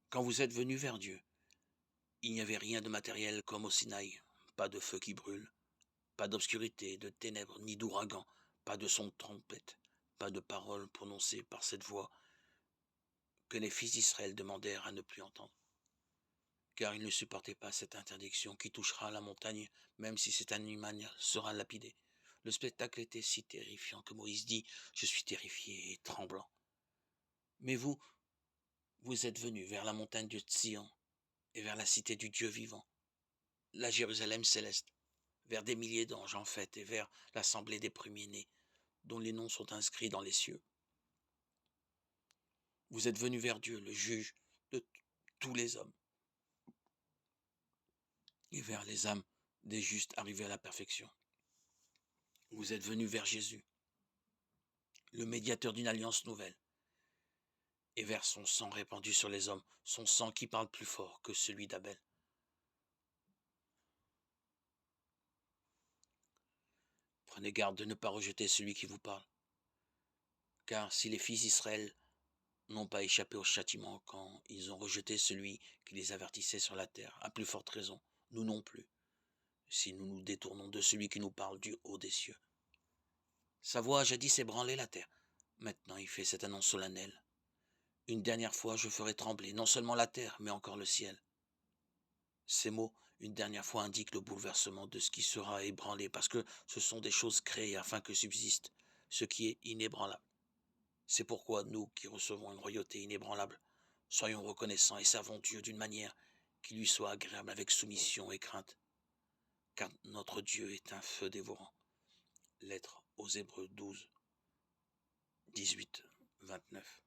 Quand vous êtes venus vers Dieu, il n'y avait rien de matériel comme au Sinaï, pas de feu qui brûle, pas d'obscurité, de ténèbres, ni d'ouragan, pas de son de trompette, pas de paroles prononcées par cette voix que les fils d'Israël demandèrent à ne plus entendre. Car ils ne supportaient pas cette interdiction qui touchera la montagne, même si cet animal sera lapidé. Le spectacle était si terrifiant que Moïse dit « Je suis terrifié et tremblant ». Mais vous, vous êtes venus vers la montagne de Sion et vers la cité du Dieu vivant, la Jérusalem céleste, vers des milliers d'anges en fête et vers l'assemblée des premiers-nés, dont les noms sont inscrits dans les cieux. Vous êtes venus vers Dieu, le juge de tous les hommes, et vers les âmes des justes arrivés à la perfection. Vous êtes venus vers Jésus, le médiateur d'une alliance nouvelle, et vers son sang répandu sur les hommes, son sang qui parle plus fort que celui d'Abel. Prenez garde de ne pas rejeter celui qui vous parle, car si les fils d'Israël n'ont pas échappé au châtiment quand ils ont rejeté celui qui les avertissait sur la terre, à plus forte raison, nous non plus, si nous nous détournons de celui qui nous parle du haut des cieux. Sa voix a jadis ébranlé la terre, maintenant il fait cette annonce solennelle. Une dernière fois je ferai trembler non seulement la terre, mais encore le ciel. Ces mots, une dernière fois, indiquent le bouleversement de ce qui sera ébranlé, parce que ce sont des choses créées afin que subsiste ce qui est inébranlable. C'est pourquoi nous, qui recevons une royauté inébranlable, soyons reconnaissants et servons Dieu d'une manière qui lui soit agréable avec soumission et crainte, car notre Dieu est un feu dévorant. Lettre aux Hébreux 12, 18, 29.